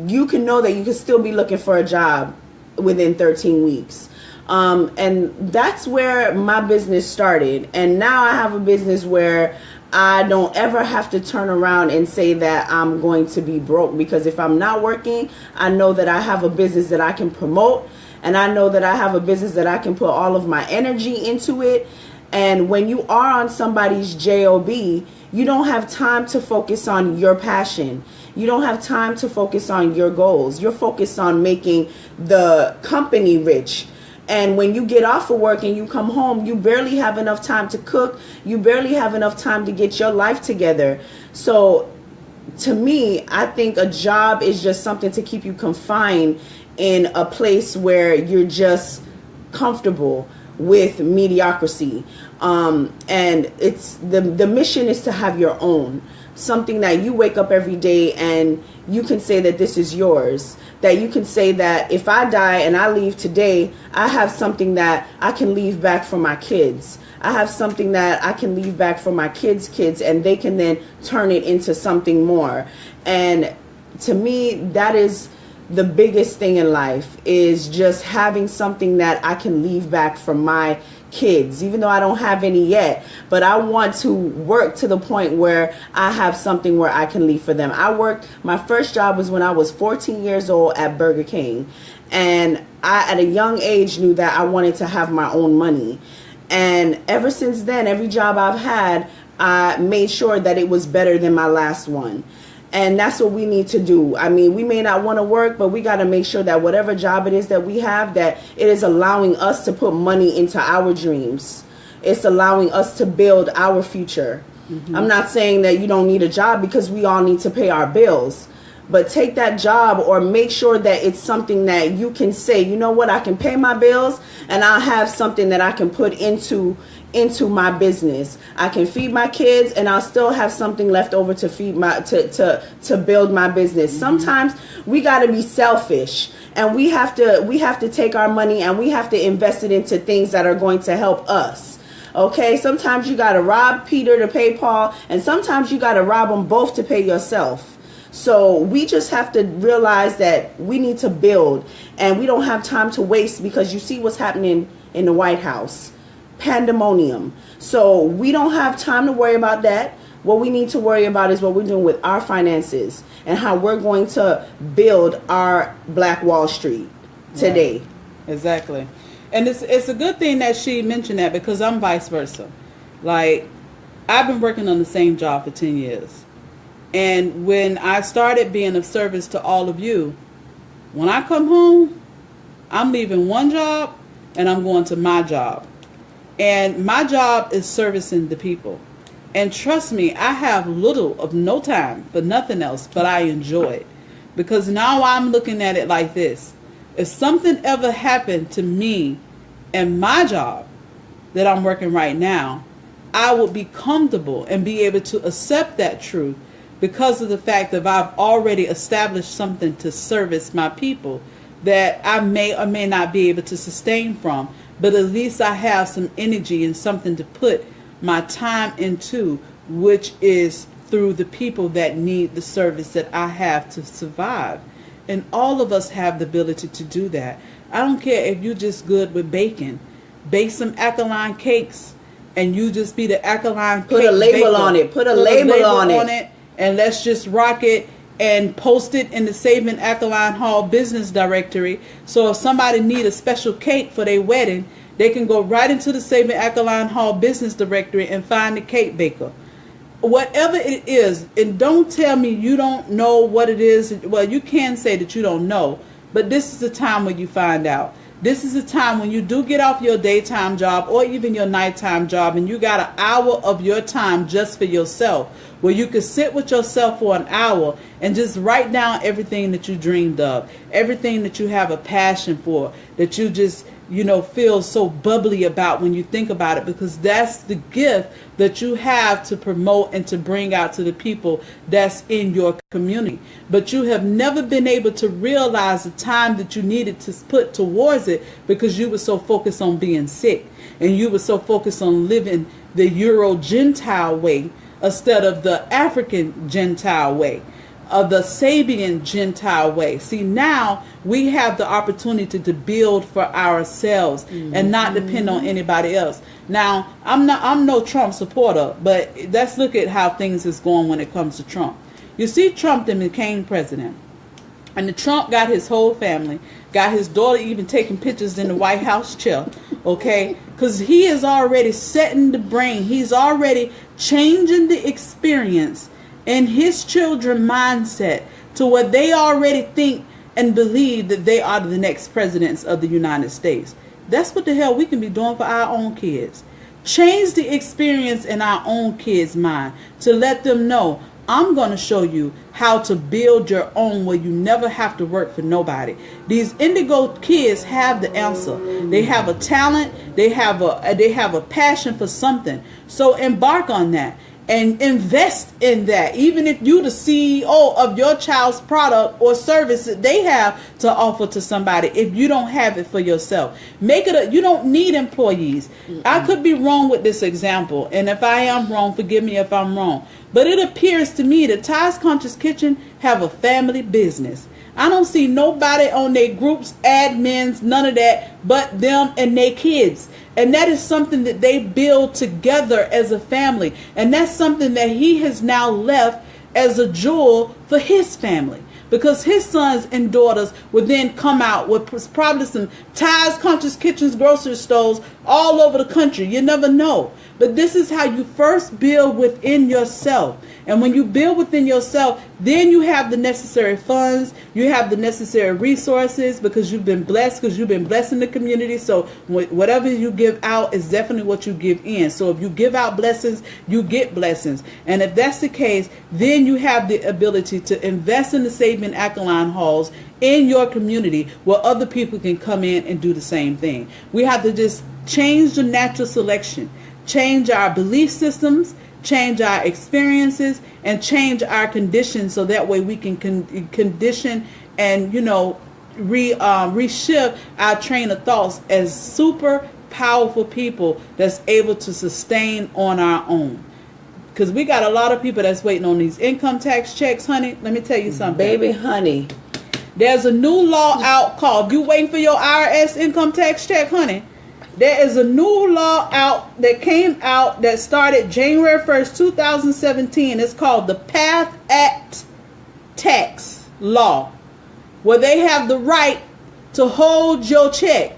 you can know that you can still be looking for a job within 13 weeks. And that's where my business started. And now I have a business where I don't ever have to turn around and say that I'm going to be broke, because if I'm not working, I know that I have a business that I can promote, and I know that I have a business that I can put all of my energy into it. And when you are on somebody's job, you don't have time to focus on your passion. You don't have time to focus on your goals. You're focused on making the company rich. And when you get off of work and you come home, you barely have enough time to cook. You barely have enough time to get your life together. So to me, I think a job is just something to keep you confined in a place where you're just comfortable, with mediocrity. And it's the mission is to have your own, something that you wake up every day and you can say that this is yours, that you can say that if I die and I leave today, I have something that I can leave back for my kids. I have something that I can leave back for my kids' kids, and they can then turn it into something more. And to me, that is the biggest thing in life, is just having something that I can leave back for my kids, even though I don't have any yet, but I want to work to the point where I have something where I can leave for them. My first job was when I was 14 years old at Burger King, and I at a young age knew that I wanted to have my own money. And ever since then, every job I've had, I made sure that it was better than my last one. And that's what we need to do. I mean, we may not want to work, but we got to make sure that whatever job it is that we have, that it is allowing us to put money into our dreams. It's allowing us to build our future. Mm-hmm. I'm not saying that you don't need a job, because we all need to pay our bills. But take that job, or make sure that it's something that you can say, you know what, I can pay my bills and I'll have something that I can put into my business. I can feed my kids and I'll still have something left over to feed to build my business. Mm-hmm. Sometimes we got to be selfish, and we have to take our money and we have to invest it into things that are going to help us. Okay, sometimes you got to rob Peter to pay Paul, and sometimes you got to rob them both to pay yourself. So we just have to realize that we need to build, and we don't have time to waste, because you see what's happening in the White House. Pandemonium. So we don't have time to worry about that. What we need to worry about is what we're doing with our finances and how we're going to build our Black Wall Street today. Right. Exactly. And it's a good thing that she mentioned that, because I'm vice versa. Like, I've been working on the same job for 10 years. And when I started being of service to all of you, when I come home, I'm leaving one job and I'm going to my job. And my job is servicing the people. And trust me, I have little of no time for nothing else, but I enjoy it. Because now I'm looking at it like this. If something ever happened to me and my job that I'm working right now, I would be comfortable and be able to accept that truth, because of the fact that I've already established something to service my people that I may or may not be able to sustain from. But at least I have some energy and something to put my time into, which is through the people that need the service that I have to survive. And all of us have the ability to do that. I don't care if you're just good with baking. Bake some alkaline cakes and you just be the alkaline Put cake a label baker. on it. Put a label on it. And let's just rock it and post it in the Saving Alkaline Hall business directory. So if somebody need a special cake for their wedding, they can go right into the Saving Alkaline Hall business directory and find the cake baker. Whatever it is, and don't tell me you don't know what it is. Well, you can say that you don't know, but this is the time when you find out. This is the time when you do get off your daytime job or even your nighttime job, and you got an hour of your time just for yourself, where you can sit with yourself for an hour and just write down everything that you dreamed of, everything that you have a passion for, that you just, feel so bubbly about when you think about it, because that's the gift that you have to promote and to bring out to the people that's in your community. But you have never been able to realize the time that you needed to put towards it, because you were so focused on being sick, and you were so focused on living the Euro-Gentile way instead of the African Gentile way, of the Sabian Gentile way. See, now we have the opportunity to build for ourselves and not depend on anybody else. Now, I'm no Trump supporter, but let's look at how things is going when it comes to Trump. You see, Trump then became president, and the Trump got his whole family, got his daughter even taking pictures in the White House chair, okay? Because he is already setting the brain. He's already changing the experience in his children mindset to where they already think and believe that they are the next presidents of the United States. That's what the hell we can be doing for our own kids. Change the experience in our own kids' mind to let them know I'm going to show you how to build your own where you never have to work for nobody. These indigo kids have the answer. They have a talent. They have a passion for something. So embark on that and invest in that. Even if you the CEO of your child's product or service that they have to offer to somebody, if you don't have it for yourself, make it you don't need employees. I could be wrong with this example, and if I am wrong, forgive me if I'm wrong. But it appears to me that Ty's Conscious Kitchen have a family business. I don't see nobody on their groups, admins, none of that, but them and their kids. And that is something that they build together as a family. And that's something that he has now left as a jewel for his family. Because his sons and daughters would then come out with probably some Ty's Conscious Kitchens grocery stores all over the country. You never know. But this is how you first build within yourself. And when you build within yourself, then you have the necessary funds, you have the necessary resources, because you've been blessed, because you've been blessing the community. So whatever you give out is definitely what you give in. So if you give out blessings, you get blessings. And if that's the case, then you have the ability to invest in the Sabian Alkaline Halls in your community where other people can come in and do the same thing. We have to just change the natural selection, change our belief systems, change our experiences, and change our conditions, so that way we can condition and reshift our train of thoughts as super powerful people that's able to sustain on our own. Because we got a lot of people that's waiting on these income tax checks, honey. Let me tell you something, baby, honey. There's a new law out called, you waiting for your IRS income tax check, honey. There is a new law out that came out that started January 1st, 2017. It's called the PATH Act tax law, where they have the right to hold your check.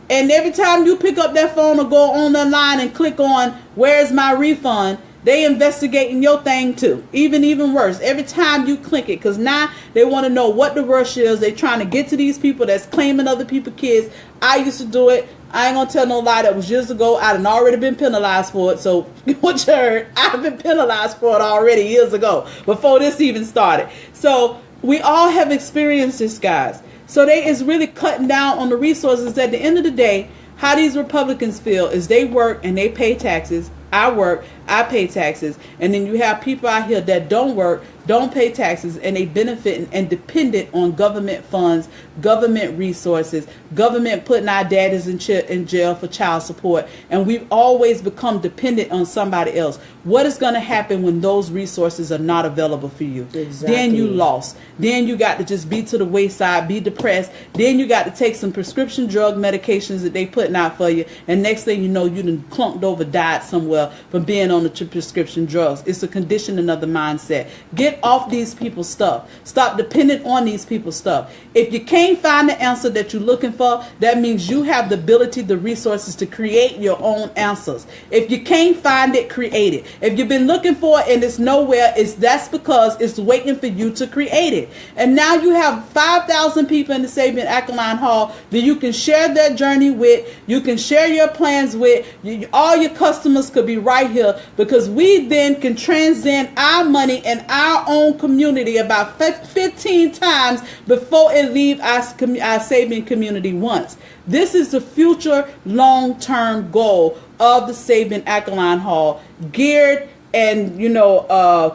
And every time you pick up that phone or go on the line and click on where's my refund, they investigating your thing too. Even worse, every time you click it, because now they want to know what the rush is. They trying to get to these people that's claiming other people's kids. I used to do it. I ain't gonna tell no lie. That was years ago. I'd already been penalized for it. So what you heard, I've been penalized for it already years ago, before this even started. So we all have experienced this, guys. So they is really cutting down on the resources. At the end of the day, how these Republicans feel is they work and they pay taxes. I work, I pay taxes. And then you have people out here that don't work, don't pay taxes, and they benefit and dependent on government funds, government resources, government putting our daddies in jail for child support. And we've always become dependent on somebody else. What is going to happen when those resources are not available for you? Exactly. Then you lost. Then you got to just be to the wayside, be depressed. Then you got to take some prescription drug medications that they putting out for you. And next thing you know, you done clunked over, died somewhere from being on the prescription drugs. It's a conditioning of the mindset. Get off these people's stuff. Stop depending on these people's stuff. If you can't find the answer that you're looking for, that means you have the ability, the resources to create your own answers. If you can't find it, create it. If you've been looking for it and it's nowhere, that's because it's waiting for you to create it. And now you have 5,000 people in the Sabian Alkaline Hall that you can share their journey with. You can share your plans with. All your customers could be right here, because we then can transcend our money in our own community about 15 times before it leave our Sabian community once. This is the future long-term goal of the Sabian Alkaline Hall, geared and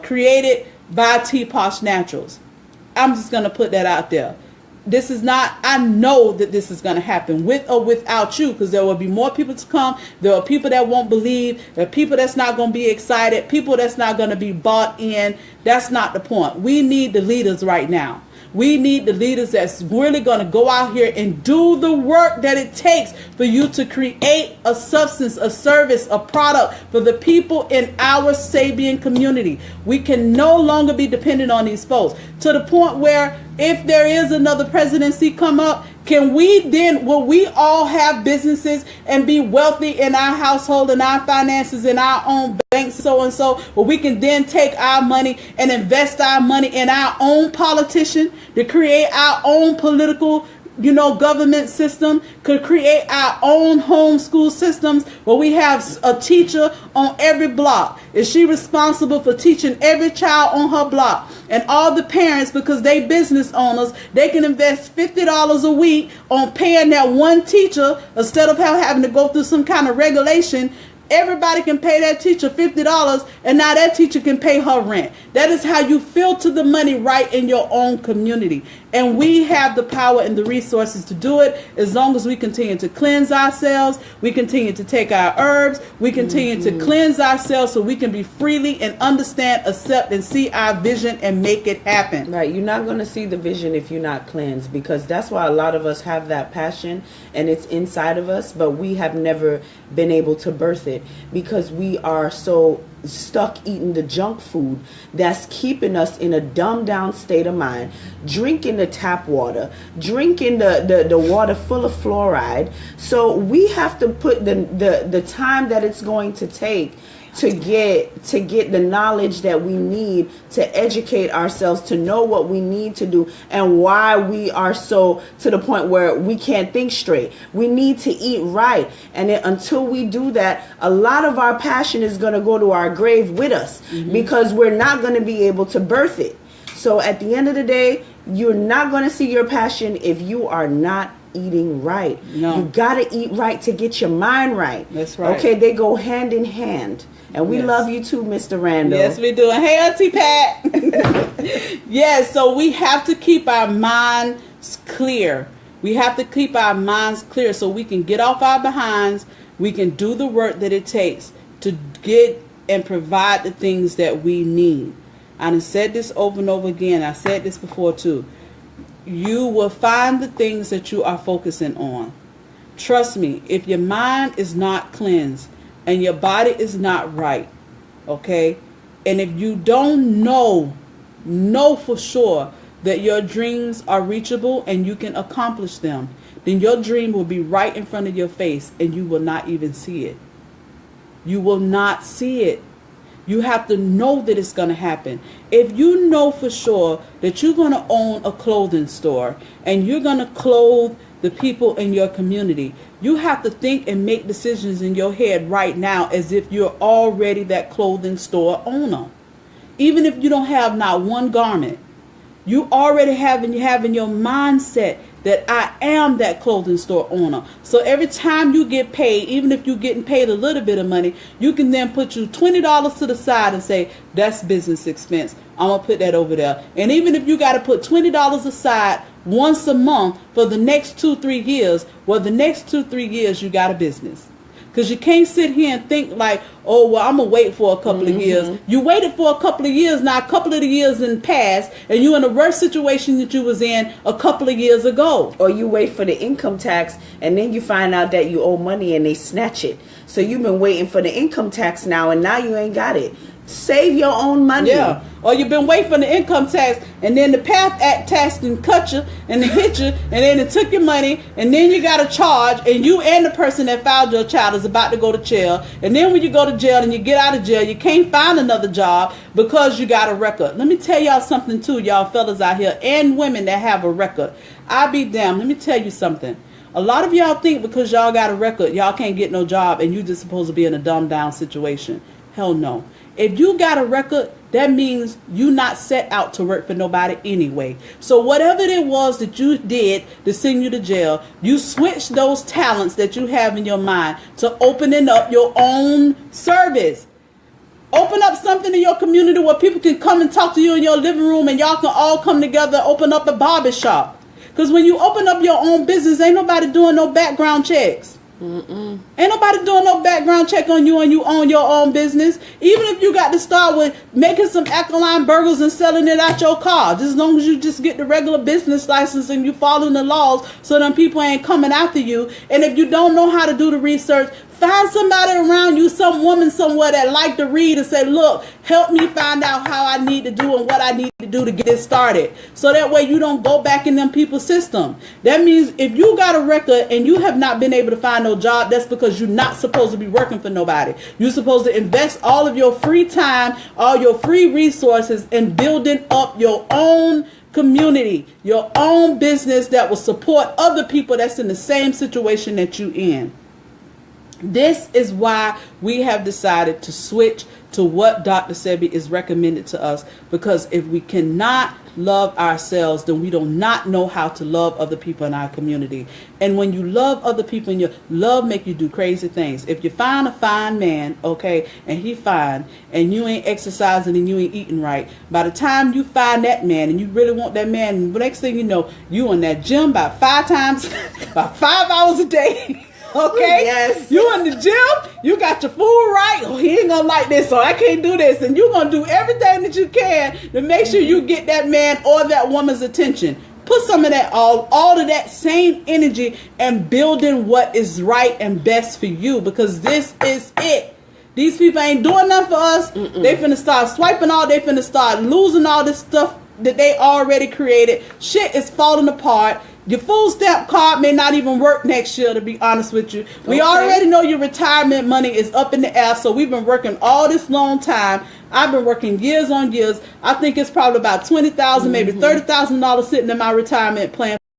created by T-Posh Naturals. I'm just going to put that out there. This is not, I know that this is going to happen with or without you, because there will be more people to come. There are people that won't believe. There are people that's not going to be excited. People that's not going to be bought in. That's not the point. We need the leaders right now. We need the leaders that's really going to go out here and do the work that it takes for you to create a substance, a service, a product for the people in our Sabian community. We can no longer be dependent on these folks, to the point where if there is another presidency come up, will we all have businesses and be wealthy in our household and our finances in our own banks, so and so, where we can then take our money and invest our money in our own politician to create our own political government system, could create our own homeschool systems where we have a teacher on every block. Is she responsible for teaching every child on her block? And all the parents, because they business owners, they can invest $50 a week on paying that one teacher instead of having to go through some kind of regulation. Everybody can pay that teacher $50, and now that teacher can pay her rent. That is how you filter the money right in your own community. And we have the power and the resources to do it as long as we continue to cleanse ourselves. We continue to take our herbs. We continue to cleanse ourselves so we can be freely and understand, accept, and see our vision and make it happen. Right. You're not going to see the vision if you're not cleansed, because that's why a lot of us have that passion and it's inside of us, but we have never been able to birth it because we are so stuck eating the junk food that's keeping us in a dumbed down state of mind, drinking the tap water, drinking the water full of fluoride. So we have to put the time that it's going to take to get the knowledge that we need to educate ourselves, to know what we need to do and why we are so to the point where we can't think straight. We need to eat right. And then until we do that, a lot of our passion is going to go to our grave with us because we're not going to be able to birth it. So at the end of the day, you're not going to see your passion if you are not eating right. No. You got to eat right to get your mind right. That's right. Okay, they go hand in hand. And we love you too, Mr. Randall. Yes, we do. And hey, Auntie Pat. Yes, so we have to keep our minds clear. We have to keep our minds clear so we can get off our behinds. We can do the work that it takes to get and provide the things that we need. I said this over and over again. I said this before too. You will find the things that you are focusing on. Trust me, if your mind is not cleansed, and your body is not right, okay? And if you don't know for sure that your dreams are reachable and you can accomplish them, then your dream will be right in front of your face and you will not even see it. You will not see it. You have to know that it's going to happen. If you know for sure that you're going to own a clothing store and you're going to clothe the people in your community, you have to think and make decisions in your head right now as if you're already that clothing store owner. Even if you don't have not one garment, you already having your mindset that I am that clothing store owner. So every time you get paid, even if you're getting paid a little bit of money, you can then put you $20 to the side and say, that's business expense. I'm going to put that over there. And even if you got to put $20 aside once a month for the next 2-3 years, well, the next 2-3 years you got a business. Because you can't sit here and think like, oh, well, I'm going to wait for a couple of years. You waited for a couple of years. Now, a couple of the years in the past, and you're in a worse situation that you was in a couple of years ago. Or you wait for the income tax, and then you find out that you owe money and they snatch it. So you've been waiting for the income tax now, and now you ain't got it. Save your own money. Yeah. Or you've been waiting for the income tax, and then the PATH Act tax and cut you and hit you, and then it took your money, and then you got a charge, and you and the person that filed your child is about to go to jail. And then when you go to jail and you get out of jail, you can't find another job because you got a record. Let me tell y'all something too, y'all fellas out here and women that have a record. I be damned. Let me tell you something. A lot of y'all think because y'all got a record, y'all can't get no job, and you just supposed to be in a dumbed down situation. Hell no. If you got a record, that means you not set out to work for nobody anyway. So whatever it was that you did to send you to jail, you switch those talents that you have in your mind to opening up your own service. Open up something in your community where people can come and talk to you in your living room and y'all can all come together and open up a barber shop. Because when you open up your own business, ain't nobody doing no background checks. Ain't nobody doing no background check on you and you own your own business. Even if you got to start with making some alkaline burgers and selling it out your car, just as long as you just get the regular business license and you following the laws so them people ain't coming after you. And if you don't know how to do the research, find somebody around you, some woman somewhere that like to read and say, look, help me find out how I need to do and what I need to do to get this started. So that way you don't go back in them people's system. That means if you got a record and you have not been able to find no job, that's because you're not supposed to be working for nobody. You're supposed to invest all of your free time, all your free resources in building up your own community, your own business that will support other people that's in the same situation that you in. This is why we have decided to switch to what Dr. Sebi is recommended to us, because if we cannot love ourselves, then we do not know how to love other people in our community. And when you love other people, and your love make you do crazy things. If you find a fine man, okay, and he fine, and you ain't exercising and you ain't eating right, by the time you find that man and you really want that man, the next thing you know, you in that gym about 5 hours a day. Okay? Yes. You in the gym, you got your food right. Oh, he ain't gonna like this, so I can't do this. And you're gonna do everything that you can to make sure you get that man or that woman's attention. Put some of that, all of that same energy and building what is right and best for you, because this is it. These people ain't doing nothing for us. They finna start swiping all, they finna start losing all this stuff that they already created. Shit is falling apart. Your food stamp card may not even work next year, to be honest with you. We already know your retirement money is up in the air, so we've been working all this long time. I've been working years on years. I think it's probably about $20,000, maybe $30,000 sitting in my retirement plan.